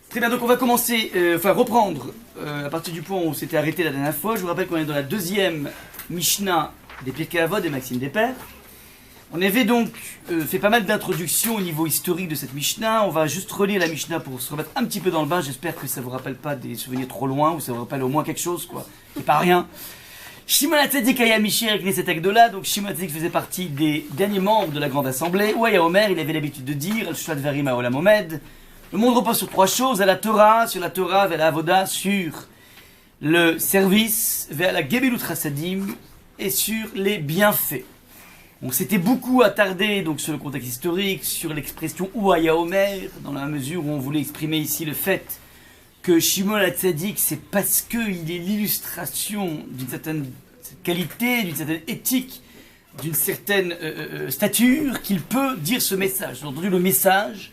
Très bien, donc on va commencer, reprendre à partir du point où on s'était arrêté la dernière fois. Je vous rappelle qu'on est dans la deuxième Mishnah des Pirkei Avot des Maximes des Pères. On avait donc fait pas mal d'introductions au niveau historique de cette Mishnah. On va juste relire la Mishnah pour se remettre un petit peu dans le bain. J'espère que ça vous rappelle pas des souvenirs trop loin ou ça vous rappelle au moins quelque chose, quoi. Et pas rien. Shimon HaTzadik Aya Mishir Knesset Agdola. Donc Shimon HaTzadik faisait partie des derniers membres de la Grande Assemblée. Ou Aya Omer, il avait l'habitude de dire Shvat Varim Haolam Omed. Le monde repose sur trois choses, à la Torah, sur la Torah, vers la Avoda, sur le service, vers la Gebilut Chassadim et sur les bienfaits. On s'était beaucoup attardé donc sur le contexte historique, sur l'expression Ouaya Omer, dans la mesure où on voulait exprimer ici le fait que Shimon HaTzadik, c'est parce qu'il est l'illustration d'une certaine qualité, d'une certaine éthique, d'une certaine stature, qu'il peut dire ce message. J'ai entendu le message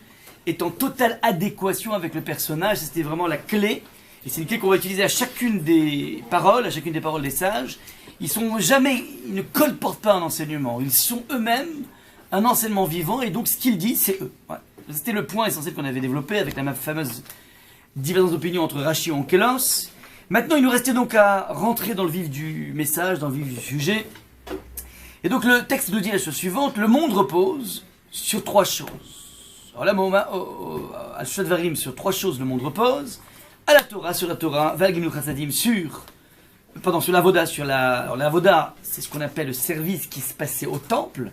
est en totale adéquation avec le personnage, c'était vraiment la clé, et c'est une clé qu'on va utiliser à chacune des paroles des sages. Ils ne colportent pas un enseignement, ils sont eux-mêmes un enseignement vivant, et donc ce qu'ils disent, c'est eux. Ouais. C'était le point essentiel qu'on avait développé avec la fameuse divergence d'opinion entre Rashi et Onkelos. Maintenant, il nous restait donc à rentrer dans le vif du message, dans le vif du sujet. Et donc le texte nous dit la chose suivante, le monde repose sur trois choses. Alors là, à Shvat Varim, sur trois choses, le monde repose. À la Torah, sur la Torah, Val Gimlu Chassadim, sur la Avoda, alors la Avoda, c'est ce qu'on appelle le service qui se passait au temple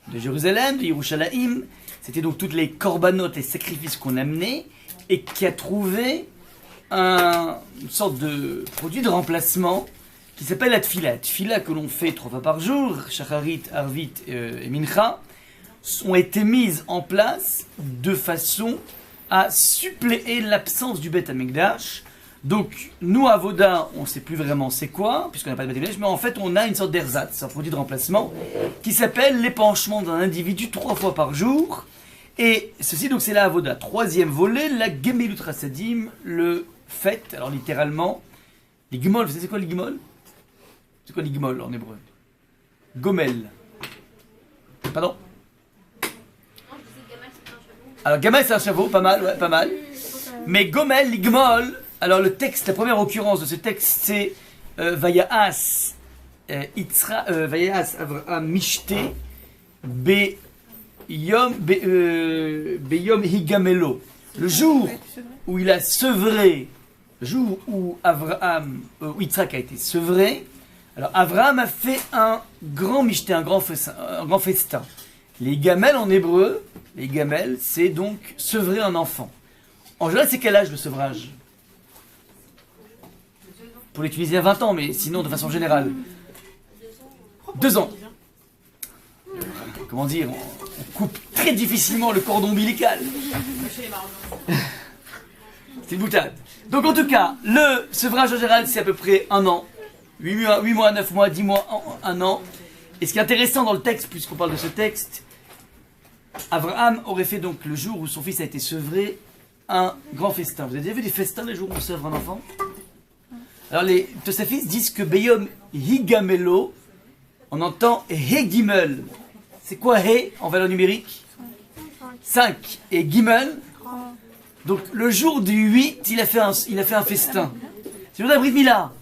de Jérusalem, de Yerushalayim. C'était donc toutes les corbanotes et sacrifices qu'on amenait et qui a trouvé une sorte de produit de remplacement qui s'appelle la Tfila. La Tfila que l'on fait 3 fois par jour, Shacharit, Arvit et Mincha, ont été mises en place de façon à suppléer l'absence du Beth Amikdash. Donc, nous, à Avoda, on ne sait plus vraiment c'est quoi, puisqu'on n'a pas de Beth Amikdash, mais en fait, on a une sorte d'ersatz, un produit de remplacement, qui s'appelle l'épanchement d'un individu 3 fois par jour. Et ceci, donc, c'est la Avoda. Troisième volet, la Gemilut Chassadim, le fait, alors littéralement, les Gimol, vous savez c'est quoi les Gimol? C'est quoi les Gimol en hébreu? Gomel. Pardon? Alors, Gamel, c'est un chameau, pas mal, ouais, pas mal. Mais Gomel, Ligmol, alors le texte, la première occurrence de ce texte, c'est Vayaas Avraham Mishte Beyom Higamelo. Le jour où il a sevré, le jour où Yitzhak a été sevré, alors Avraham a fait un grand Mishte, un grand festin. Les gamelles en hébreu, les gamelles, c'est donc sevrer un enfant. En général, c'est quel âge le sevrage? Pour l'utiliser à 20 ans, mais sinon de façon générale. 2 ans. Comment dire, on coupe très difficilement le cordon ombilical. C'est une boutade. Donc en tout cas, le sevrage en général, c'est à peu près 1 an. 8 mois, 9 mois, 10 mois, 1 an. Et ce qui est intéressant dans le texte, puisqu'on parle de ce texte, Abraham aurait fait donc le jour où son fils a été sevré un grand festin. Vous avez déjà vu des festins les jours où on sevre un enfant? Alors les Tosafis disent que Beyom Higamelo, on entend Hegimel. C'est quoi He en valeur numérique? 5. Et Gimel. Donc le jour du 8, il a fait un festin. C'est le jour de la Brit Mila.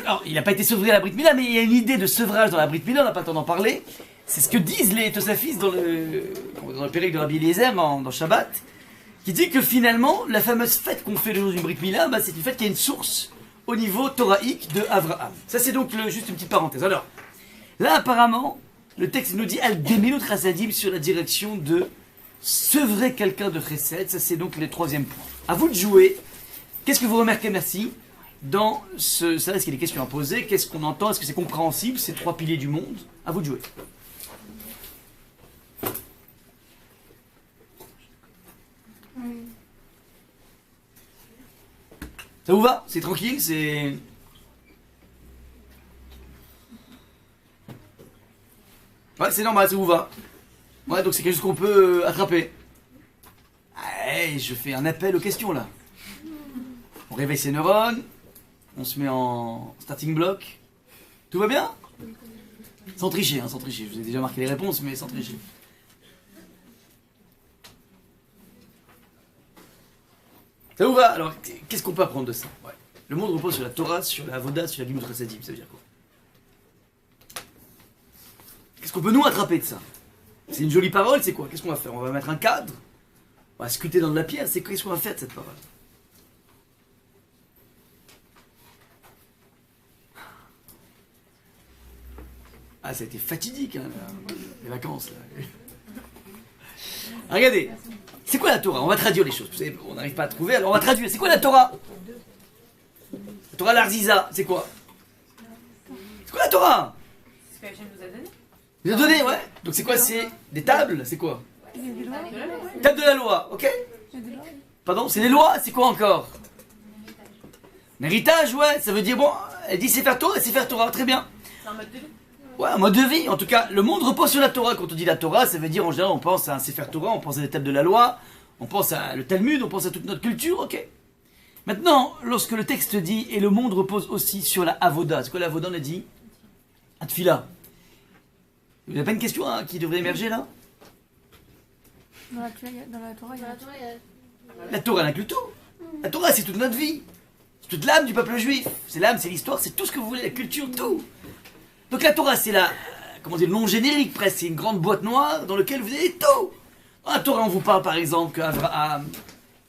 Alors, il n'a pas été sevré à la Brit Mila, mais il y a une idée de sevrage dans la Brit Mila, on n'a pas le temps d'en parler. C'est ce que disent les Tosafis dans le Périque de Rabbi Eliezer, dans Shabbat, qui dit que finalement, la fameuse fête qu'on fait le jour du Brit Mila, c'est une fête qui a une source au niveau thoraïque de Avraham. Ça, c'est donc juste une petite parenthèse. Alors, là, apparemment, le texte nous dit Al-Gemilut Chassadim sur la direction de sevrer quelqu'un de Chesed. Ça, c'est donc le 3e point. À vous de jouer. Qu'est-ce que vous remarquez, merci, dans ça? Est-ce qu'il y a des questions à poser? Qu'est-ce qu'on entend? Est-ce que c'est compréhensible, ces 3 piliers du monde? À vous de jouer. Ça vous va? C'est tranquille, c'est... Ouais, c'est normal, ça vous va. Ouais, donc c'est quelque chose qu'on peut attraper. Allez, je fais un appel aux questions, là. On réveille ses neurones, on se met en starting block. Tout va bien? Sans tricher, sans tricher. Je vous ai déjà marqué les réponses, mais sans tricher. Ça vous va? Alors, qu'est-ce qu'on peut apprendre de ça? Ouais. Le monde repose sur la Torah, sur la Avoda, sur la Gimel Chassadim. Ça veut dire quoi? Qu'est-ce qu'on peut nous attraper de ça? C'est une jolie parole, c'est quoi? Qu'est-ce qu'on va faire? On va mettre un cadre? On va sculpter dans de la pierre? Qu'est-ce qu'on va faire de cette parole? Ah, ça a été fatidique, hein, les vacances, là. Regardez, c'est quoi la Torah? On va traduire les choses. Vous savez, on n'arrive pas à trouver, alors on va traduire. C'est quoi la Torah? La Torah l'Arziza, c'est quoi? C'est quoi la Torah? C'est ce que Hachem nous a donné. Vous a donné, ouais. Donc c'est quoi? C'est des tables? C'est quoi? Table de la loi, ok? Pardon, c'est les lois? C'est quoi encore? Un héritage, ouais. Ça veut dire, bon, elle dit c'est faire Torah, c'est faire Torah, très bien. C'est un mode de vie. Ouais, un mode de vie. En tout cas, le monde repose sur la Torah. Quand on dit la Torah, ça veut dire en général, on pense à un Sefer Torah, on pense à des tables de la loi, on pense à le Talmud, on pense à toute notre culture, ok. Maintenant, lorsque le texte dit et le monde repose aussi sur la Avoda, c'est quoi la Avoda? On a dit Atfila. Il n'y a pas une question hein, qui devrait émerger là? Dans la Torah, il y a... La Torah elle inclut tout. La Torah, c'est toute notre vie. C'est toute l'âme du peuple juif. C'est l'âme, c'est l'histoire, c'est tout ce que vous voulez, la culture, tout. Donc la Torah, c'est la, comment dire, le nom générique presque, c'est une grande boîte noire dans laquelle vous avez tout. Dans la Torah, on vous parle par exemple qu'Abraham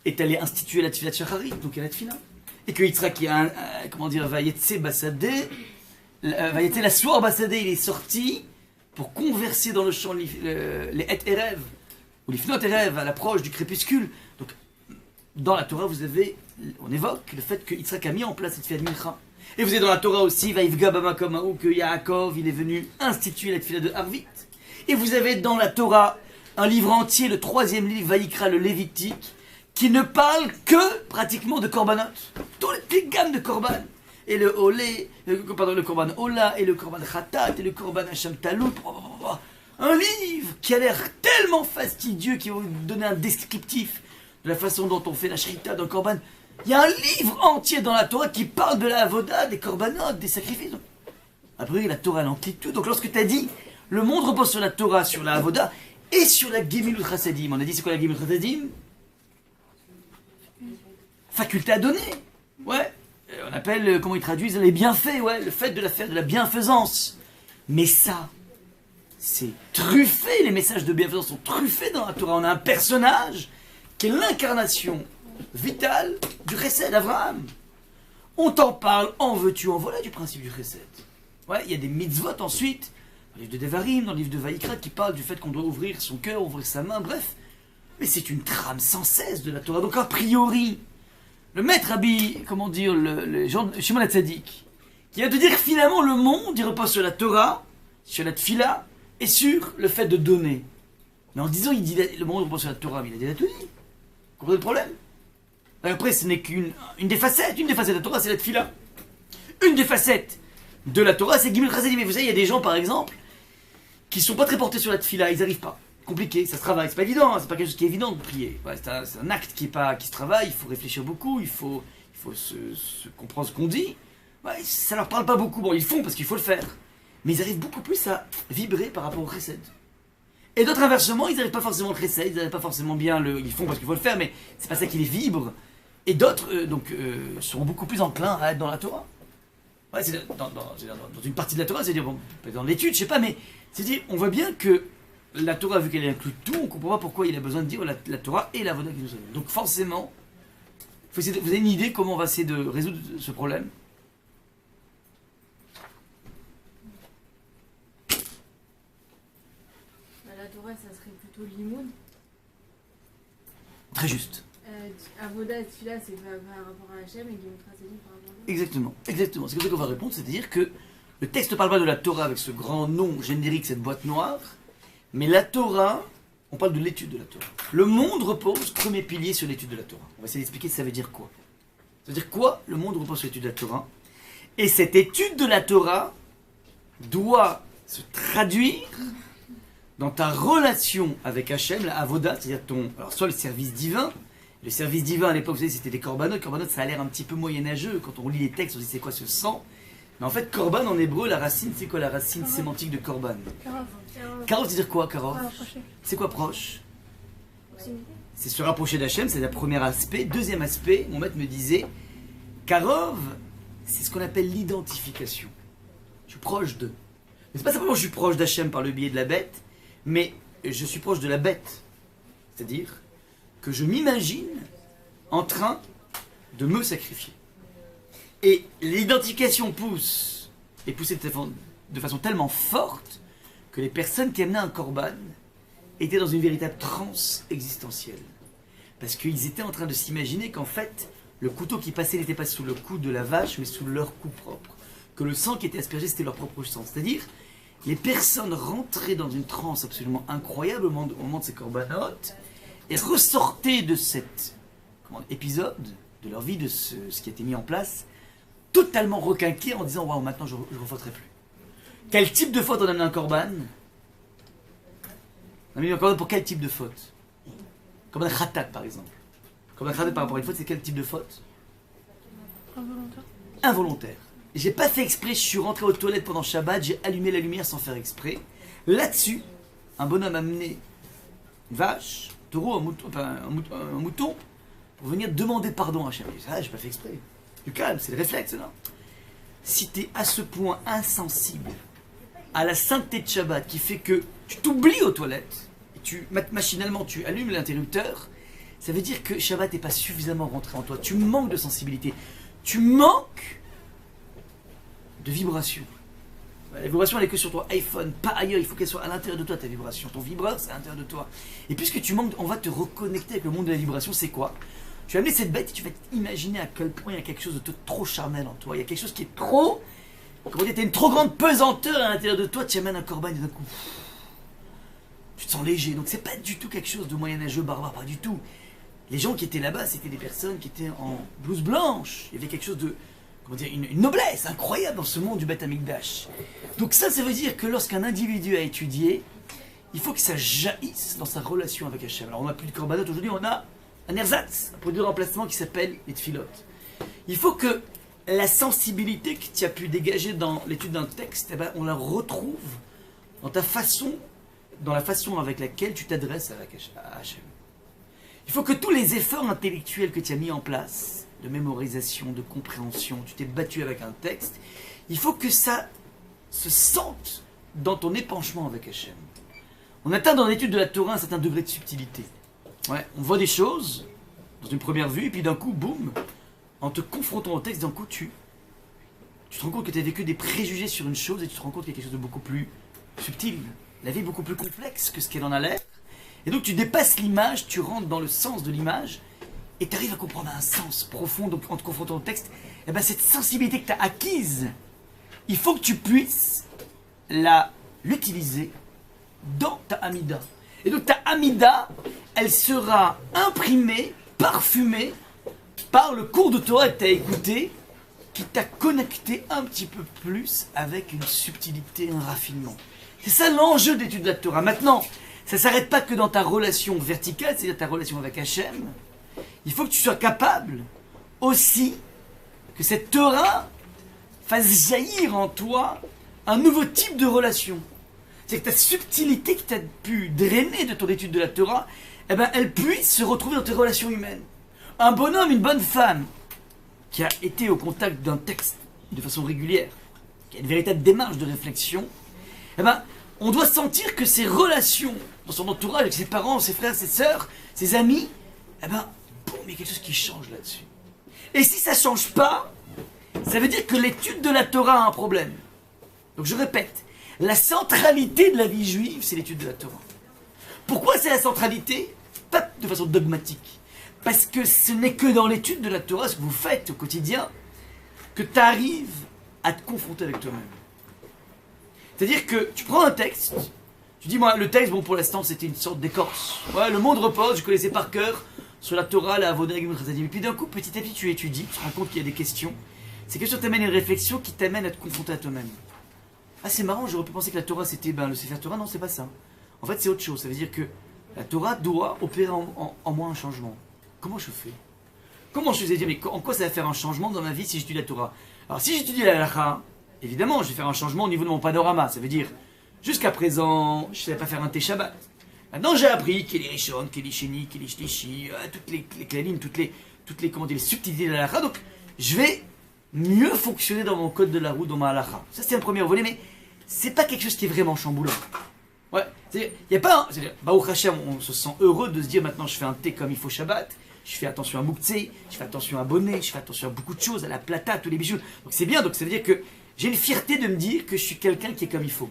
est allé instituer la Tfilat Shacharit, donc il y a la Tfila. Et que Yitzhak, qui a comment dire, Vayetse Bassadeh, Vayetse la Soir Bassadeh, il est sorti pour converser dans le champ les Et Erev, ou les Fnot Erev, à l'approche du crépuscule. Donc dans la Torah, on évoque le fait que Yitzhak a mis en place cette Tfilat Mincha. Et vous êtes dans la Torah aussi, Vaïvga Bamakom, que Yaakov, il est venu instituer la Tfila de Harvit. Et vous avez dans la Torah un livre entier, le 3e livre, Vaïkra, le Lévitique, qui ne parle que pratiquement de Korbanot. Toutes les gammes de Korban. Et le Olé, le Korban Ola, et le Korban Khatat, et le Korban Hacham Talout. Un livre qui a l'air tellement fastidieux, qui va vous donner un descriptif de la façon dont on fait la Shrita dans le Korban. Il y a un livre entier dans la Torah qui parle de la avoda, des korbanot, des sacrifices. Après, la Torah l'emplit tout. Donc lorsque tu as dit, le monde repose sur la Torah, sur la avoda, et sur la Gemilut Chassadim. On a dit, c'est quoi la Gemilut Chassadim? Faculté à donner. Ouais. On appelle, comment ils traduisent, les bienfaits, ouais. Le fait de la bienfaisance. Mais ça, c'est truffé. Les messages de bienfaisance sont truffés dans la Torah. On a un personnage qui est l'incarnation vital du chesed d'Abraham. On t'en parle, en veux-tu, en voilà du principe du chesed. Ouais, il y a des mitzvot ensuite, dans le livre de Devarim, dans le livre de Vaïkra, qui parle du fait qu'on doit ouvrir son cœur, ouvrir sa main, bref. Mais c'est une trame sans cesse de la Torah. Donc a priori, le maître Rabbi, comment dire, le Shimon HaTzadik, qui va te dire que finalement le monde, il repose sur la Torah, sur la Tfila, et sur le fait de donner. Mais en disant, il dit le monde repose sur la Torah, mais il a déjà tout dit. Vous comprenez le problème? Après, ce n'est qu'une des facettes. Une des facettes de la Torah, c'est la Tfila. Une des facettes de la Torah, c'est Gimel Chassadim. Mais vous savez, il y a des gens, par exemple, qui ne sont pas très portés sur la Tfila. Ils n'arrivent pas. Compliqué, ça se travaille. C'est pas évident. Hein. C'est pas quelque chose qui est évident de prier. Ouais, c'est un acte qui se travaille. Il faut réfléchir beaucoup. Il faut se comprendre ce qu'on dit. Ouais, ça leur parle pas beaucoup. Bon, ils font parce qu'il faut le faire. Mais ils arrivent beaucoup plus à vibrer par rapport au chesed. Et d'autres, inversement, ils n'arrivent pas forcément au chesed. Ils n'arrivent pas forcément bien ils font parce qu'il faut le faire. Mais c'est pas ça qui les vibre. Et d'autres, seront beaucoup plus enclins à être dans la Torah. Ouais, c'est dans une partie de la Torah, c'est-à-dire, bon, peut-être dans l'étude, je sais pas, mais c'est-à-dire, on voit bien que la Torah, vu qu'elle inclut tout, on comprend pas pourquoi il a besoin de dire la Torah et la Voda qui nous a. Donc forcément, vous avez une idée comment on va essayer de résoudre ce problème? La Torah, ça serait plutôt l'imoun. Très juste. Avoda et Tfila, c'est par rapport à Hachem et Gimel Chassadim par rapport à... Exactement. C'est comme ça qu'on va répondre, c'est-à-dire que le texte ne parle pas de la Torah avec ce grand nom générique, cette boîte noire, mais la Torah, on parle de l'étude de la Torah. Le monde repose, premier pilier, sur l'étude de la Torah. On va essayer d'expliquer ça veut dire quoi. Ça veut dire quoi? Le monde repose sur l'étude de la Torah. Et cette étude de la Torah doit se traduire dans ta relation avec Hachem, la Avoda, c'est-à-dire alors soit le service divin. Le service divin à l'époque, vous savez, c'était des korbanot. Korbanot, ça a l'air un petit peu moyenâgeux. Quand on lit les textes, on se dit c'est quoi ce sang? Mais en fait, korban en hébreu, la racine, c'est quoi la racine sémantique de korban? Karov, c'est dire quoi, karov? C'est quoi proche? c'est se rapprocher d'Hachem, c'est le premier aspect. Deuxième aspect, mon maître me disait, Karov, c'est ce qu'on appelle l'identification. Je suis proche d'eux. Mais c'est pas simplement que je suis proche d'Hachem par le biais de la bête, mais je suis proche de la bête. C'est-à-dire que je m'imagine en train de me sacrifier. Et l'identification pousse, et poussée de façon tellement forte, que les personnes qui amenaient un korban étaient dans une véritable transe existentielle. Parce qu'ils étaient en train de s'imaginer qu'en fait, le couteau qui passait n'était pas sous le cou de la vache, mais sous leur cou propre. Que le sang qui était aspergé, c'était leur propre sang. C'est-à-dire, les personnes rentraient dans une transe absolument incroyable au moment de ces corbanotes, et ressortaient de cet épisode, de leur vie, de ce qui a été mis en place, totalement requinqués en disant « Waouh, maintenant je ne refauterai plus ». Quel type de faute on a amené un korban? On a amené un korban pour quel type de faute? Korban khatat par exemple. Korban khatat par rapport à une faute, c'est quel type de faute? Involontaire. Involontaire. J'ai pas fait exprès, je suis rentré aux toilettes pendant Shabbat, j'ai allumé la lumière sans faire exprès. Là-dessus, un bonhomme a amené une vache, un taureau, un mouton, pour venir demander pardon à Hachem. Ah, j'ai pas fait exprès. Du calme, c'est le réflexe, non? Si tu es à ce point insensible à la sainteté de Shabbat qui fait que tu t'oublies aux toilettes, et machinalement tu allumes l'interrupteur, ça veut dire que Shabbat n'est pas suffisamment rentré en toi. Tu manques de sensibilité. Tu manques de vibration. La vibration, elle n'est que sur ton iPhone, pas ailleurs. Il faut qu'elle soit à l'intérieur de toi, ta vibration. Ton vibreur, c'est à l'intérieur de toi. Et puisque tu manques, on va te reconnecter avec le monde de la vibration. C'est quoi? Tu vas amener cette bête et tu vas t'imaginer à quel point il y a quelque chose de trop charnel en toi. Il y a quelque chose qui est trop... Comment dire? Tu as une trop grande pesanteur à l'intérieur de toi. Tu amènes un corban et d'un coup... Tu te sens léger. Donc c'est pas du tout quelque chose de moyenâgeux, barbare, pas du tout. Les gens qui étaient là-bas, c'était des personnes qui étaient en blouse blanche. Il y avait quelque chose de... Comment dire? Une noblesse incroyable dans ce monde du Beth Amikdash. Donc ça veut dire que lorsqu'un individu a étudié, il faut que ça jaillisse dans sa relation avec Hachem. Alors on n'a plus de korbanot aujourd'hui, on a un ersatz, un produit de remplacement qui s'appelle les tfilotes. Il faut que la sensibilité que tu as pu dégager dans l'étude d'un texte, eh ben, on la retrouve dans ta façon, dans la façon avec laquelle tu t'adresses à Hachem. Il faut que tous les efforts intellectuels que tu as mis en place, de mémorisation, de compréhension, tu t'es battu avec un texte, il faut que ça se sente dans ton épanchement avec Hachem. On atteint dans l'étude de la Torah un certain degré de subtilité. Ouais, on voit des choses dans une première vue, et puis d'un coup, boum, en te confrontant au texte, d'un coup, tu te rends compte que tu as vécu des préjugés sur une chose, et tu te rends compte qu'il y a quelque chose de beaucoup plus subtil. La vie est beaucoup plus complexe que ce qu'elle en a l'air. Et donc tu dépasses l'image, tu rentres dans le sens de l'image, et tu arrives à comprendre un sens profond. Donc en te confrontant au texte, eh ben, cette sensibilité que tu as acquise, il faut que tu puisses l'utiliser dans ta Amida. Et donc ta Amida, elle sera imprimée, parfumée par le cours de Torah que tu as écouté, qui t'a connecté un petit peu plus avec une subtilité, un raffinement. C'est ça l'enjeu d'étude de la Torah. Maintenant, ça ne s'arrête pas que dans ta relation verticale, c'est-à-dire ta relation avec Hachem. Il faut que tu sois capable aussi que cette Torah fasse jaillir en toi un nouveau type de relation. C'est que ta subtilité que tu as pu drainer de ton étude de la Torah, eh ben, elle puisse se retrouver dans tes relations humaines. Un bonhomme, une bonne femme, qui a été au contact d'un texte de façon régulière, qui a une véritable démarche de réflexion, eh ben, on doit sentir que ses relations dans son entourage, avec ses parents, ses frères, ses sœurs, ses amis, eh ben, boum, il y a quelque chose qui change là-dessus. Et si ça ne change pas, ça veut dire que l'étude de la Torah a un problème. Donc je répète, la centralité de la vie juive, c'est l'étude de la Torah. Pourquoi c'est la centralité? Pas de façon dogmatique. Parce que ce n'est que dans l'étude de la Torah, ce que vous faites au quotidien, que tu arrives à te confronter avec toi-même. C'est-à-dire que tu prends un texte, tu dis, moi, le texte, bon, pour l'instant, c'était une sorte d'écorce. Ouais, le monde repose, je connaissais par cœur, sur la Torah, la Avodah, et puis d'un coup, petit à petit, tu étudies, tu te rends compte qu'il y a des questions. Ces questions t'amènent à une réflexion qui t'amène à te confronter à toi-même. Ah, c'est marrant, j'aurais pu penser que la Torah, c'était le Sefer Torah. Non, c'est pas ça. En fait, c'est autre chose. Ça veut dire que la Torah doit opérer en moi un changement. Comment je fais? Comment je fais? Mais en quoi ça va faire un changement dans ma vie si j'étudie la Torah? Alors, si j'étudie la halakha, évidemment, je vais faire un changement au niveau de mon panorama. Ça veut dire, jusqu'à présent, je ne savais pas faire un thé Shabbat. Maintenant, j'ai appris qu'il y a les Rishon, qu'il y a les Sheni, qu'il y a les Shlishi, toutes les Klalim, toutes les, comment dire, les subtilités de la halakha. Donc, je vais mieux fonctionner dans mon code de la route, dans ma halakha. Ça, c'est un premier volet, mais c'est pas quelque chose qui est vraiment chamboulant. Ouais, il n'y a pas. Baruch Hashem, on se sent heureux de se dire maintenant je fais un thé comme il faut Shabbat, je fais attention à Mouktsé, je fais attention à Bonnet, je fais attention à beaucoup de choses, à la plata, à tous les bijoux. Donc c'est bien, donc ça veut dire que j'ai une fierté de me dire que je suis quelqu'un qui est comme il faut.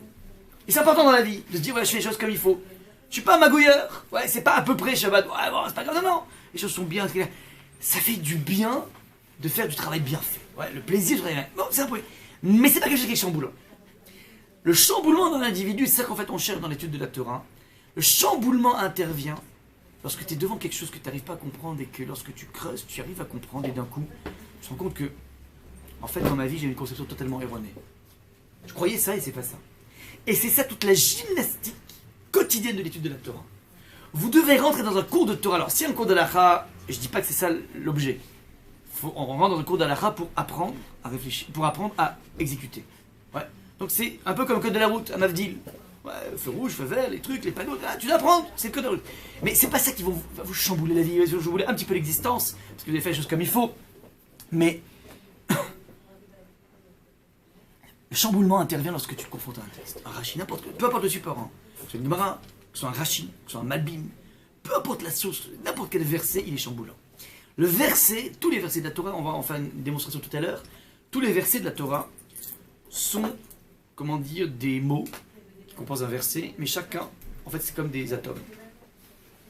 Et c'est important dans la vie, de se dire ouais, je fais les choses comme il faut. Je suis pas un magouilleur, ouais, c'est pas à peu près Shabbat, ouais, bon, c'est pas grave, non, non, les choses sont bien. Ça fait du bien de faire du travail bien fait. Ouais, le plaisir du travail bien fait. Bon, c'est un peu. Mais c'est pas quelque chose qui est chamboulant. Le chamboulement dans l'individu, c'est ça qu'en fait on cherche dans l'étude de la Torah. Le chamboulement intervient lorsque tu es devant quelque chose que tu n'arrives pas à comprendre et que lorsque tu creuses, tu arrives à comprendre et d'un coup, tu te rends compte que, en fait, dans ma vie, j'ai une conception totalement erronée. Je croyais ça et c'est pas ça. Et c'est ça toute la gymnastique quotidienne de l'étude de la Torah. Vous devez rentrer dans un cours de Torah. Alors, si un cours d'Halakha, je dis pas que c'est ça l'objet. On rentre dans un cours d'Halakha pour apprendre à réfléchir, pour apprendre à exécuter. Ouais. Donc c'est un peu comme le code de la route, un Mavdil. Ouais, feu rouge, feu vert, les trucs, les panneaux, là, tu dois apprendre, c'est le code de la route. Mais c'est pas ça qui va vous chambouler la vie, va vous chambouler un petit peu l'existence, parce que vous avez fait les choses comme il faut. Mais le chamboulement intervient lorsque tu te confrontes à un texte, un Rashi, peu importe le support, hein. Que ce soit une Gemara, que ce soit un Rashi, que ce soit un Malbim, peu importe la source, n'importe quel verset, il est chamboulant. Le verset, tous les versets de la Torah, on va en faire une démonstration tout à l'heure, tous les versets de la Torah sont, comment dire, des mots qui composent un verset, mais chacun, en fait, c'est comme des atomes.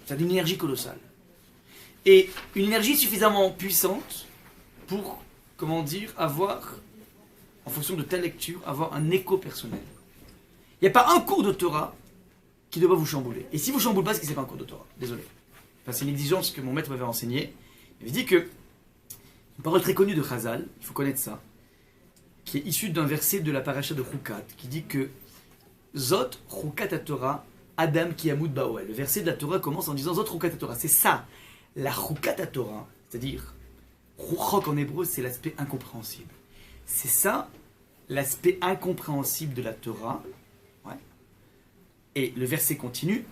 Ça a une énergie colossale. Et une énergie suffisamment puissante pour, comment dire, avoir, en fonction de ta lecture, avoir un écho personnel. Il n'y a pas un cours de Torah qui ne doit pas vous chambouler. Et si vous ne chamboule pas, c'est que ce n'est pas un cours de Torah. Désolé. Enfin, c'est une exigence que mon maître m'avait enseignée. Il m'a dit que, une parole très connue de Chazal, il faut connaître ça, qui est issue d'un verset de la paracha de Chukat, qui dit que Zot Chukat Torah Adam Kiamud Baoel. Le verset de la Torah commence en disant Zot Chukat Torah. C'est ça, la Chukat Torah, c'est-à-dire Ruchok en hébreu, c'est l'aspect incompréhensible. C'est ça, l'aspect incompréhensible de la Torah. Ouais. Et le verset continue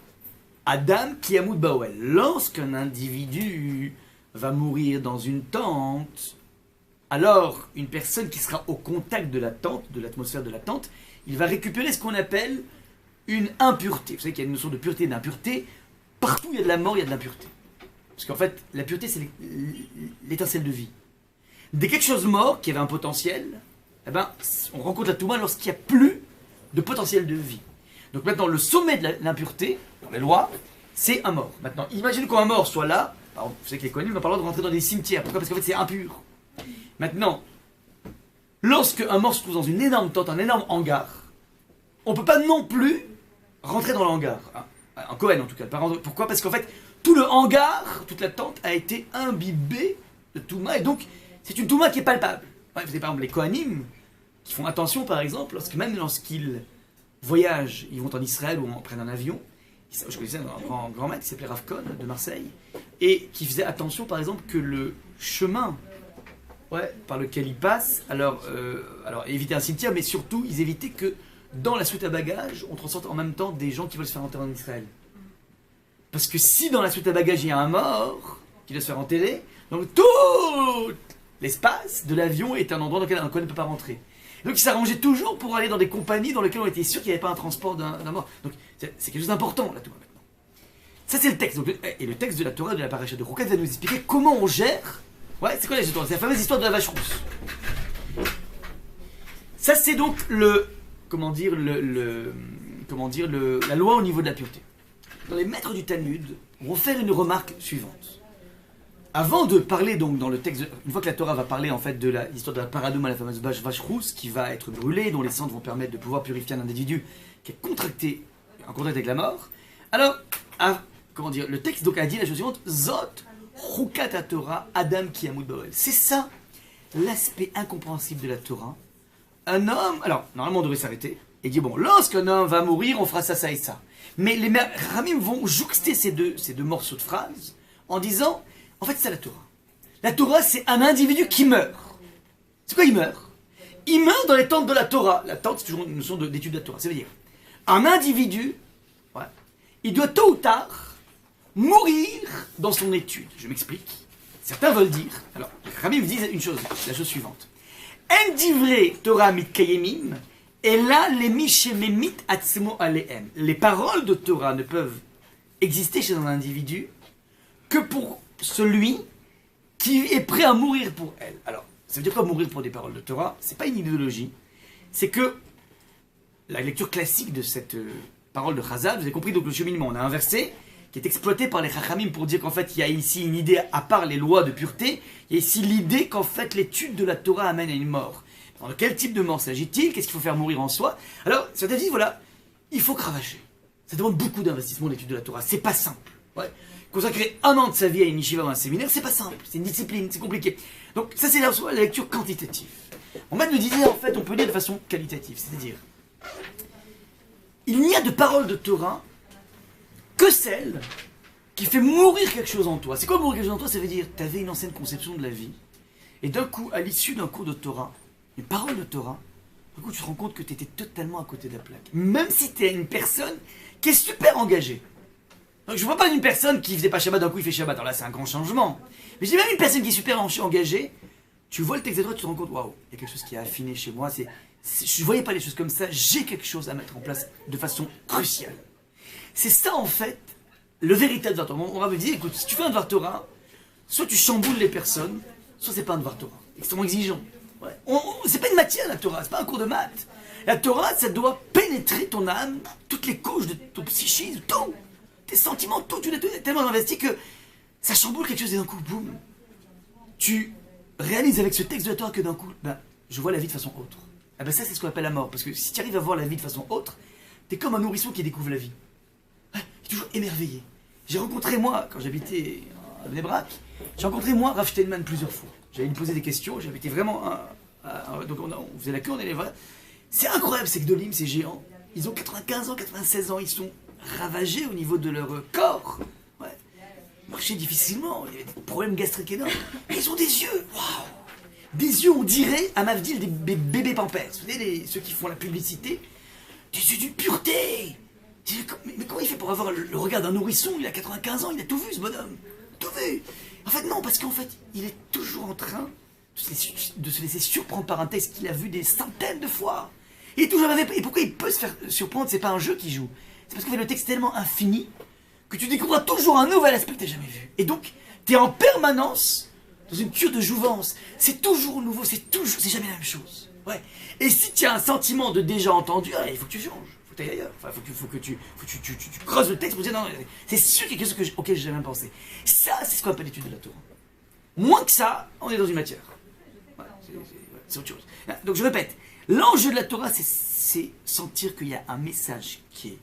Adam Kiamud Baoel. Lorsqu'un individu va mourir dans une tente, alors une personne qui sera au contact de la tente, de l'atmosphère de la tente, il va récupérer ce qu'on appelle une impureté. Vous savez qu'il y a une notion de pureté et d'impureté. Partout où il y a de la mort, il y a de l'impureté. Parce qu'en fait, la pureté, c'est l'étincelle de vie. Dès quelque chose mort, qui avait un potentiel, eh ben, on rencontre la Touma lorsqu'il n'y a plus de potentiel de vie. Donc maintenant, le sommet de l'impureté, dans les lois, c'est un mort. Maintenant, imagine qu'un mort soit là. Alors, vous savez que les Kohanim n'ont pas le droit de rentrer dans des cimetières. Pourquoi? Parce qu'en fait, c'est impur. Maintenant, lorsque un mort se trouve dans une énorme tente, un énorme hangar, on ne peut pas non plus rentrer dans le hangar. En Kohen, en tout cas. Pourquoi? Parce qu'en fait, tout le hangar, toute la tente a été imbibée de Touma. Et donc, c'est une Touma qui est palpable. Ouais, vous avez par exemple les Kohanim qui font attention, par exemple, même lorsqu'ils voyagent, ils vont en Israël ou prennent un avion. Je connaissais un grand maître qui s'appelait Rav Kohn de Marseille et qui faisait attention par exemple que le chemin par lequel ils passent, alors éviter un cimetière, mais surtout ils évitaient que dans la suite à bagages on transporte en même temps des gens qui veulent se faire enterrer en Israël. Parce que si dans la suite à bagages il y a un mort qui doit se faire enterrer, donc tout l'espace de l'avion est un endroit dans lequel un Kohen ne peut pas rentrer. Donc il s'arrangeait toujours pour aller dans des compagnies dans lesquelles on était sûr qu'il n'y avait pas un transport d'un mort. Donc c'est quelque chose d'important la Torah maintenant. Ça c'est le texte. Donc, et le texte de la Torah de la paracha de Chukat va nous expliquer comment on gère. Ouais, c'est quoi la Torah? C'est la fameuse histoire de la vache rousse. Ça c'est donc la loi au niveau de la pureté. Dans les maîtres du Talmud vont faire une remarque suivante. Avant de parler donc dans le texte, une fois que la Torah va parler en fait de l'histoire de la paradouma, la fameuse vache rousse qui va être brûlée, dont les cendres vont permettre de pouvoir purifier un individu qui est contracté en contact avec la mort. Alors, le texte donc a dit la chose suivante Zot Chukat Torah Adam Kiamud Baoel. C'est ça l'aspect incompréhensible de la Torah. Un homme, alors normalement on devrait s'arrêter et dire bon, lorsqu'un homme va mourir, on fera ça, ça et ça. Mais les Ramim vont jouxter ces deux morceaux de phrases en disant en fait, c'est la Torah. La Torah, c'est un individu qui meurt. C'est quoi il meurt? Il meurt dans les tentes de la Torah. La tente, c'est toujours une notion d'étude de la Torah. Ça veut dire, un individu, il doit tôt ou tard mourir dans son étude. Je m'explique. Certains veulent dire, alors, les Chachamim disent une chose, la chose suivante. En divrei Torah mitkayemim, et là, les mishememit atzmo alehem. Les paroles de Torah ne peuvent exister chez un individu que pour celui qui est prêt à mourir pour elle. Alors, ça veut dire quoi mourir pour des paroles de Torah? C'est pas une idéologie, c'est que la lecture classique de cette parole de Chazal, vous avez compris donc le cheminement, on a un verset qui est exploité par les Chachamim pour dire qu'en fait il y a ici une idée, à part les lois de pureté, il y a ici l'idée qu'en fait l'étude de la Torah amène à une mort. Alors, de quel type de mort s'agit-il? Qu'est-ce qu'il faut faire mourir en soi? Alors, certains disent, voilà, il faut cravacher. Ça demande beaucoup d'investissement l'étude de la Torah, c'est pas simple. Ouais. Consacrer 1 an de sa vie à une yeshiva ou à un séminaire, c'est pas simple, c'est une discipline, c'est compliqué. Donc ça c'est la lecture quantitative. Mon maître me disait, en fait, on peut lire de façon qualitative, c'est-à-dire, il n'y a de parole de Torah que celle qui fait mourir quelque chose en toi. C'est quoi mourir quelque chose en toi? Ça veut dire, tu avais une ancienne conception de la vie, et d'un coup, à l'issue d'un cours de Torah, une parole de Torah, d'un coup tu te rends compte que tu étais totalement à côté de la plaque. Même si tu es une personne qui est super engagée. Donc je ne vois pas une personne qui faisait pas Shabbat, d'un coup il fait Shabbat, alors là c'est un grand changement. Mais j'ai même une personne qui est super engagée, tu vois le texte de Torah, tu te rends compte, waouh, il y a quelque chose qui a affiné chez moi, je ne voyais pas les choses comme ça, j'ai quelque chose à mettre en place de façon cruciale. C'est ça en fait, le véritable devoir Torah. On va me dire, écoute, si tu fais un devoir Torah, soit tu chamboules les personnes, soit c'est pas un devoir Torah, extrêmement exigeant. Ouais. C'est pas une matière la Torah, c'est pas un cours de maths. La Torah, ça doit pénétrer ton âme, toutes les couches de ton psychisme, tout. Tes sentiments, tout, tu es tellement investi que ça chamboule quelque chose et d'un coup, boum. Tu réalises avec ce texte de la Torah que d'un coup, ben, je vois la vie de façon autre. Ah ben ça, c'est ce qu'on appelle la mort. Parce que si tu arrives à voir la vie de façon autre, t'es comme un nourrisson qui découvre la vie. Ouais, il est toujours émerveillé. J'ai rencontré, moi, quand j'habitais à Bnei Brak, j'ai rencontré, moi, Rav Steinman plusieurs fois. J'allais lui poser des questions, j'avais été vraiment... donc on faisait la queue, on allait voir. C'est incroyable, ces Gdolim, ces géants. Ils ont 95 ans, 96 ans, ils sont ravagés au niveau de leur corps. Ouais. Ils marchaient difficilement, il y avait des problèmes gastriques énormes. Mais ils ont des yeux, waouh. Des yeux, on dirait, à Mavdil, des bébés pampers. Vous savez, ceux qui font la publicité. Des yeux d'une pureté. Mais comment il fait pour avoir le regard d'un nourrisson? Il a 95 ans, il a tout vu, ce bonhomme. Tout vu. En fait, non, parce qu'en fait, il est toujours en train de se laisser surprendre par un texte qu'il a vu des centaines de fois. Il est toujours avec... Et pourquoi il peut se faire surprendre? C'est pas un jeu qui joue. C'est parce qu'en fait, le texte est tellement infini que tu découvres toujours un nouvel aspect que tu n'as jamais vu. Et donc, tu es en permanence dans une cure de jouvence. C'est toujours nouveau, c'est jamais la même chose. Ouais. Et si tu as un sentiment de déjà entendu, il faut que tu changes. Il faut que tu ailles ailleurs. Enfin, faut que tu creuses le texte pour dire non, c'est sûr quelque chose auquel j'ai jamais pensé. Ça, c'est ce qu'on appelle l'étude de la Torah. Moins que ça, on est dans une matière. Voilà, c'est autre chose. Donc je répète, l'enjeu de la Torah, c'est sentir qu'il y a un message qui est,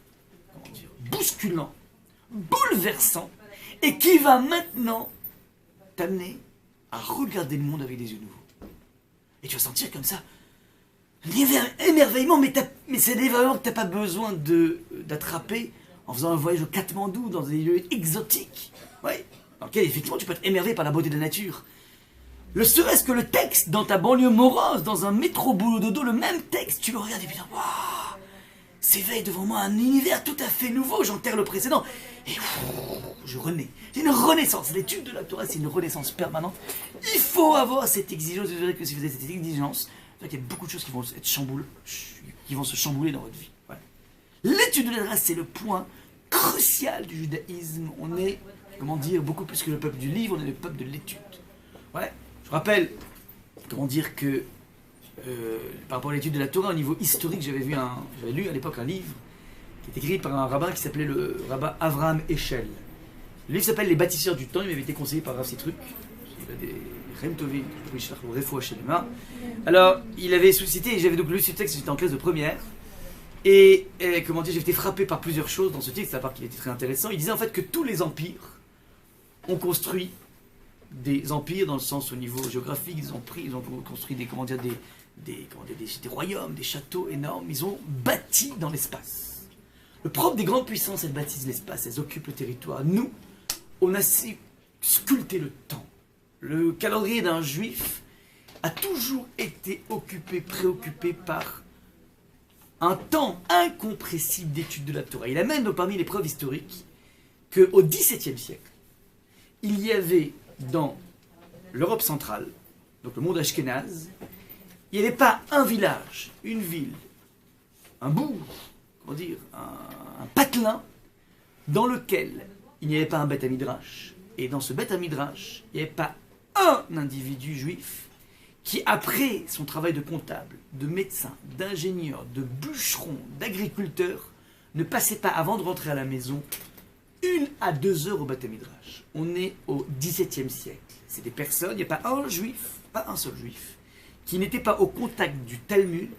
comment dire, bousculant, bouleversant, et qui va maintenant t'amener à regarder le monde avec des yeux nouveaux. Et tu vas sentir comme ça l'émerveillement, mais c'est l'émerveillement que tu n'as pas besoin d'attraper en faisant un voyage au Katmandou, dans des lieux exotiques, ouais, dans lequel effectivement tu peux être émerveillé par la beauté de la nature. Le serait-ce que le texte dans ta banlieue morose, dans un métro boulot dodo, le même texte, tu le regardes et puis waouh, s'éveille devant moi un univers tout à fait nouveau, j'enterre le précédent, et je renais. C'est une renaissance, l'étude de la Torah c'est une renaissance permanente. Il faut avoir cette exigence, vous verrez que si vous avez cette exigence, il y a beaucoup de choses qui vont se chambouler dans votre vie. Voilà. L'étude de la Torah c'est le point crucial du judaïsme, on est, comment dire, beaucoup plus que le peuple du livre, on est le peuple de l'étude. Ouais. Je rappelle, comment dire que par rapport à l'étude de la Torah, au niveau historique, j'avais lu à l'époque un livre qui est écrit par un rabbin qui s'appelait le rabbin Avraham Eshel. Le livre s'appelle Les bâtisseurs du temps, il m'avait été conseillé par Rav Citruk. Il a des Rem Tovim, alors, il avait suscité, j'avais donc lu ce texte, j'étais en classe de première, et comment dire, j'ai été frappé par plusieurs choses dans ce texte, à part qu'il était très intéressant. Il disait en fait que tous les empires ont construit des empires dans le sens au niveau géographique, ils ont construit des royaumes, des châteaux énormes, ils ont bâti dans l'espace. Le propre des grandes puissances, elles bâtissent l'espace, elles occupent le territoire. Nous, on a sculpté le temps. Le calendrier d'un juif a toujours été préoccupé par un temps incompressible d'étude de la Torah. Il amène donc parmi les preuves historiques qu'au XVIIe siècle, il y avait dans l'Europe centrale, donc le monde ashkénaze, il n'y avait pas un village, une ville, un bourg, comment dire, un patelin, dans lequel il n'y avait pas un Beth Midrash. Et dans ce Beth Midrash, il n'y avait pas un individu juif qui, après son travail de comptable, de médecin, d'ingénieur, de bûcheron, d'agriculteur, ne passait pas, avant de rentrer à la maison, 1 à 2 heures au Beth Midrash. On est au XVIIe siècle. C'est des personnes, il n'y a pas un juif, pas un seul juif, qui n'était pas au contact du Talmud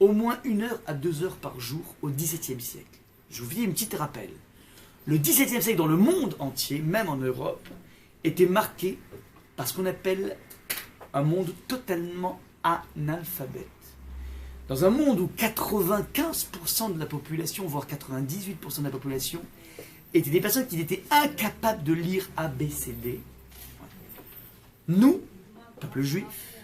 au moins 1 heure à 2 heures par jour au XVIIe siècle. Je vous dis une petite rappel. Le XVIIe siècle dans le monde entier, même en Europe, était marqué par ce qu'on appelle un monde totalement analphabète. Dans un monde où 95% de la population, voire 98% de la population, étaient des personnes qui étaient incapables de lire A, B, C, D, nous, peuple juif,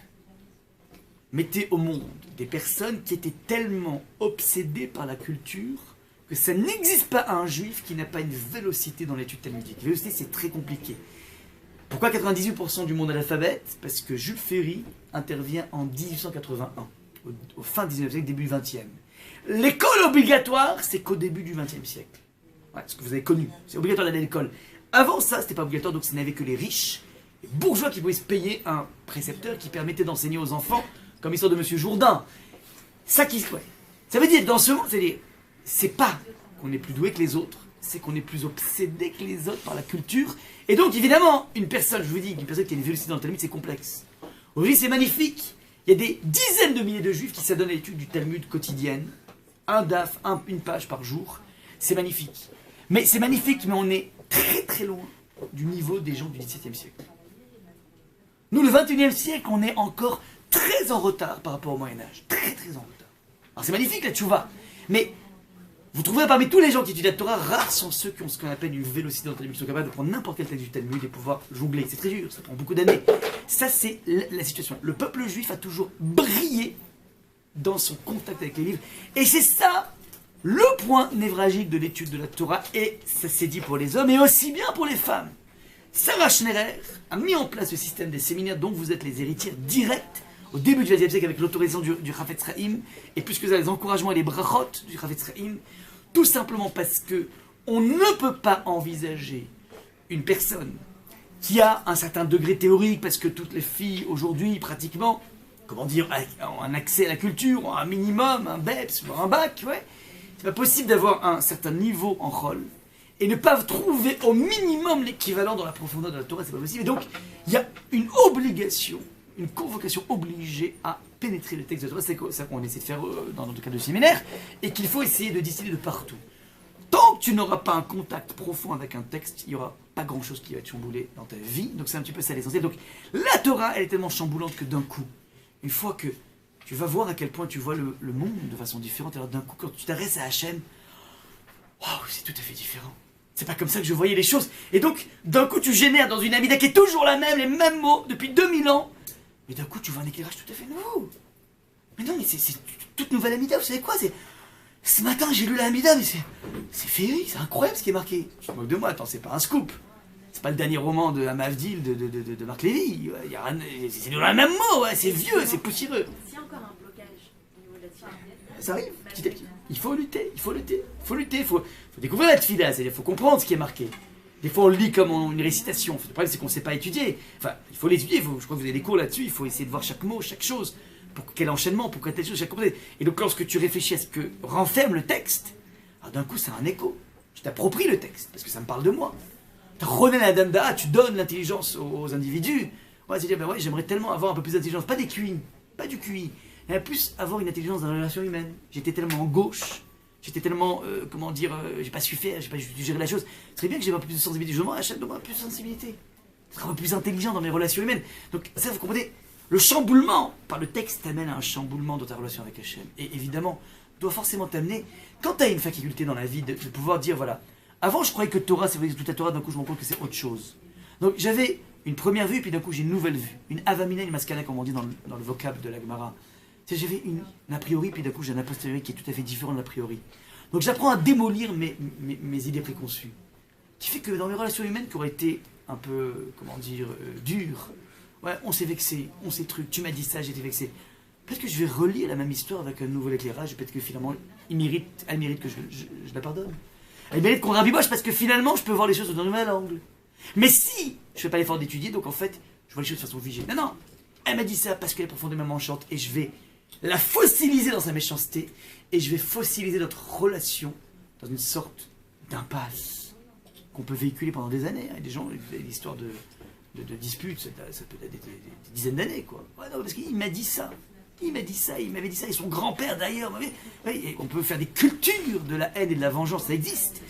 mettez au monde des personnes qui étaient tellement obsédées par la culture que ça n'existe pas un juif qui n'a pas une vélocité dans l'étude talmudique. Vélocité, c'est très compliqué. Pourquoi 98% du monde analphabète? Parce que Jules Ferry intervient en 1881, au fin du 19e siècle, début du 20e. L'école obligatoire, c'est qu'au début du 20e siècle. Ouais, ce que vous avez connu, c'est obligatoire d'aller à l'école. Avant ça, c'était pas obligatoire, donc ce n'avait que les riches, les bourgeois qui pouvaient se payer un précepteur qui permettait d'enseigner aux enfants, comme l'histoire de Monsieur Jourdain. Ça qui, ouais. Ça veut dire, dans ce monde, c'est pas qu'on est plus doué que les autres, c'est qu'on est plus obsédé que les autres par la culture. Et donc, évidemment, une personne, je vous dis, une personne qui a une vélocité dans le Talmud, c'est complexe. Aujourd'hui, c'est magnifique. Il y a des dizaines de milliers de juifs qui s'adonnent à l'étude du Talmud quotidienne. Un daf, une page par jour. C'est magnifique. Mais c'est magnifique, mais on est très très loin du niveau des gens du XVIIe siècle. Nous, le XXIe siècle, on est encore très en retard par rapport au Moyen-Âge. Très très en retard. Alors c'est magnifique la tchouva. Mais vous trouverez parmi tous les gens qui étudient la Torah, rares sont ceux qui ont ce qu'on appelle une vélocité dans le Talmud, qui sont capables de prendre n'importe quel texte du Talmud et pouvoir jongler. C'est très dur, ça prend beaucoup d'années. Ça, c'est la situation. Le peuple juif a toujours brillé dans son contact avec les livres. Et c'est ça le point névralgique de l'étude de la Torah. Et ça s'est dit pour les hommes et aussi bien pour les femmes. Sarah Schnerer a mis en place le système des séminaires dont vous êtes les héritiers directs au début du XXe siècle avec l'autorisation du Chafetz Chaim et plus que ça, les encouragements et les brachot du Chafetz Chaim, tout simplement parce que on ne peut pas envisager une personne qui a un certain degré théorique, parce que toutes les filles aujourd'hui pratiquement, comment dire, ont un accès à la culture, ont un minimum, un BEPS, voire un bac, ouais. C'est pas possible d'avoir un certain niveau en rôle et ne pas trouver au minimum l'équivalent dans la profondeur de la Torah, c'est pas possible. Et donc, il y a une obligation, une convocation obligée à pénétrer le texte de la Torah. C'est ça qu'on essaie de faire dans notre cas de séminaire, et qu'il faut essayer de distiller de partout. Tant que tu n'auras pas un contact profond avec un texte, il n'y aura pas grand-chose qui va te chambouler dans ta vie. Donc c'est un petit peu ça l'essentiel. Donc la Torah, elle est tellement chamboulante que d'un coup, une fois que tu vas voir à quel point tu vois le monde de façon différente, alors d'un coup, quand tu t'adresses à Hachem, waouh, c'est tout à fait différent. C'est pas comme ça que je voyais les choses. Et donc, d'un coup, tu génères dans une Amida qui est toujours la même, les mêmes mots, depuis 2000 ans. Mais d'un coup, tu vois un éclairage tout à fait nouveau. Mais non, mais c'est toute nouvelle Amida, vous savez quoi? Ce matin, j'ai lu la Amida, mais c'est féerique, c'est incroyable ce qui est marqué. Tu te moques de moi, attends, c'est pas un scoop. C'est pas le dernier roman de Hamavdil de Marc Lévy. C'est dans le même mot, ouais, c'est vieux, c'est poussiéreux. S'il y a encore un blocage au niveau de la Tfila. Ça arrive, petit à petit. Il faut lutter, il faut découvrir la Tfila, il faut comprendre ce qui est marqué. Des fois on le lit comme une récitation, le problème c'est qu'on ne sait pas étudier. Enfin, il faut l'étudier, je crois que vous avez des cours là-dessus, il faut essayer de voir chaque mot, chaque chose, pour quel enchaînement, pour quelle chose, chaque composé. Et donc lorsque tu réfléchis à ce que renferme le texte, alors d'un coup c'est un écho. Tu t'appropries le texte, parce que ça me parle de moi. Tu renais la danda, tu donnes l'intelligence aux individus. Ouais, c'est dire, ben ouais, j'aimerais tellement avoir un peu plus d'intelligence, pas des QI, pas du QI. Mais plus avoir une intelligence dans la relation humaine. J'étais tellement gauche, j'étais tellement, j'ai pas su faire, j'ai pas su gérer la chose. Ce serait bien que j'ai un peu plus de sensibilité. Je demande à Hachem de moi un peu plus de sensibilité. Être un peu plus intelligent dans mes relations humaines. Donc ça, vous comprenez, le chamboulement par le texte t'amène à un chamboulement dans ta relation avec Hachem. Et évidemment, doit forcément t'amener, quand tu as une faculté dans la vie, de pouvoir dire, voilà, avant je croyais que Torah, c'est toute la Torah, d'un coup je me rends compte que c'est autre chose. Donc j'avais une première vue, puis d'un coup j'ai une nouvelle vue. Une avamina, une maskana, comme on dit dans le vocable de la Gemara. J'avais un a priori, puis d'un coup j'ai un a posteriori qui est tout à fait différent de l'a priori. Donc j'apprends à démolir mes idées préconçues. Qui fait que dans mes relations humaines qui auraient été un peu, comment dire, dures, ouais, on s'est vexé, on s'est truc, tu m'as dit ça, j'ai été vexé. Peut-être que je vais relire la même histoire avec un nouvel éclairage, et peut-être que finalement, elle mérite que je la pardonne. Elle mérite qu'on rabiboche parce que finalement, je peux voir les choses d'un nouvel angle. Mais si je fais pas l'effort d'étudier, donc en fait, je vois les choses de façon figée. Non, non, elle m'a dit ça parce qu'elle est profondément méchante, et je vais la fossiliser dans sa méchanceté, et je vais fossiliser notre relation dans une sorte d'impasse qu'on peut véhiculer pendant des années. Des gens, l'histoire de disputes, ça peut être des dizaines d'années, quoi. Ouais, non, parce qu'il m'a dit ça. Il m'a dit ça, il m'avait dit ça, et son grand-père d'ailleurs. Oui, on peut faire des cultures de la haine et de la vengeance, ça existe.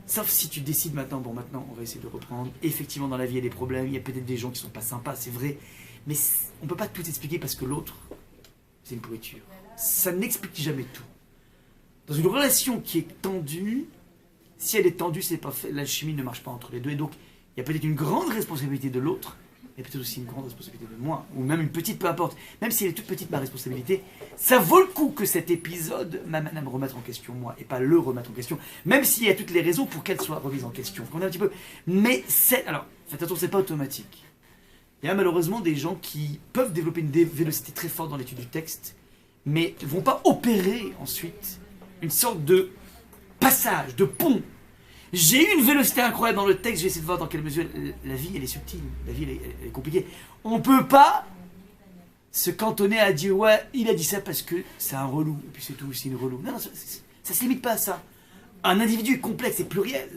Sauf si tu décides maintenant, bon maintenant on va essayer de reprendre. Effectivement dans la vie il y a des problèmes, il y a peut-être des gens qui sont pas sympas, c'est vrai. Mais on peut pas tout expliquer parce que l'autre, c'est une pourriture. Ça n'explique jamais tout. Dans une relation qui est tendue, si elle est tendue, c'est pas fait, l'alchimie ne marche pas entre les deux. Et donc il y a peut-être une grande responsabilité de l'autre, et peut-être aussi une grande responsabilité de moi, ou même une petite, peu importe. Même si elle est toute petite, ma responsabilité, ça vaut le coup que cet épisode m'amène à me remettre en question, moi, et pas le remettre en question, même s'il y a toutes les raisons pour qu'elle soit remise en question. On a un petit peu... Mais c'est... Alors, faites attention, c'est pas automatique. Il y a malheureusement des gens qui peuvent développer une vélocité très forte dans l'étude du texte, mais ne vont pas opérer ensuite une sorte de passage, de pont. J'ai eu une vélocité incroyable dans le texte, j'ai essayé de voir dans quelle mesure la vie elle est subtile, la vie elle est compliquée. On peut pas se cantonner à dire ouais, il a dit ça parce que c'est un relou, et puis c'est tout, c'est une relou. Non, non, ça se limite pas à ça. Un individu est complexe et pluriel.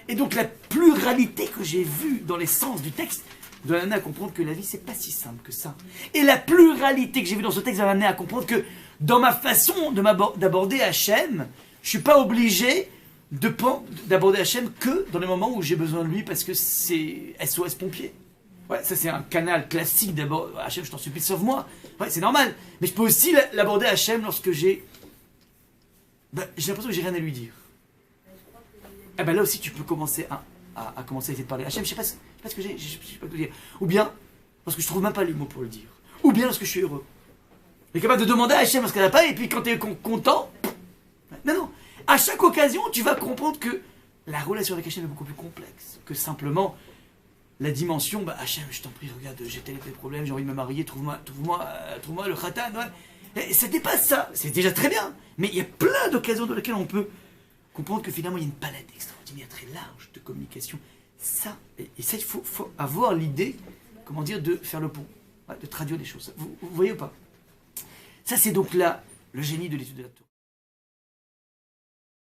Et donc la pluralité que j'ai vue dans les sens du texte doit m'amener à comprendre que la vie c'est pas si simple que ça. Et la pluralité que j'ai vue dans ce texte va m'amener à comprendre que dans ma façon d'aborder Hachem, je suis pas obligé d'aborder Hachem que dans les moments où j'ai besoin de lui parce que c'est SOS pompier. Ouais, ça c'est un canal classique d'abord. Hachem, je t'en supplie, sauve-moi. Ouais, c'est normal. Mais je peux aussi l'aborder Hachem lorsque j'ai l'impression que j'ai rien à lui dire. Eh ben là aussi tu peux commencer à commencer à essayer de parler. Hachem, je sais pas ce que j'ai, je sais pas quoi dire. Ou bien parce que je trouve même pas les mots pour le dire. Ou bien lorsque je suis heureux. Je suis capable de demander à Hachem parce qu'elle n'a pas, et puis quand tu es content. Non. À chaque occasion, tu vas comprendre que la relation avec Hachem est beaucoup plus complexe que simplement la dimension, Hachem, je t'en prie, regarde, j'ai tel et tel problème, j'ai envie de me marier, trouve-moi le khatan, ouais. Et ça dépasse ça, c'est déjà très bien, mais il y a plein d'occasions dans lesquelles on peut comprendre que finalement il y a une palette extraordinaire, très large de communication. Ça, et ça, il faut avoir l'idée, comment dire, de faire le pont, de traduire des choses. Vous voyez ou pas? Ça, c'est donc là le génie de l'étude de la Torah.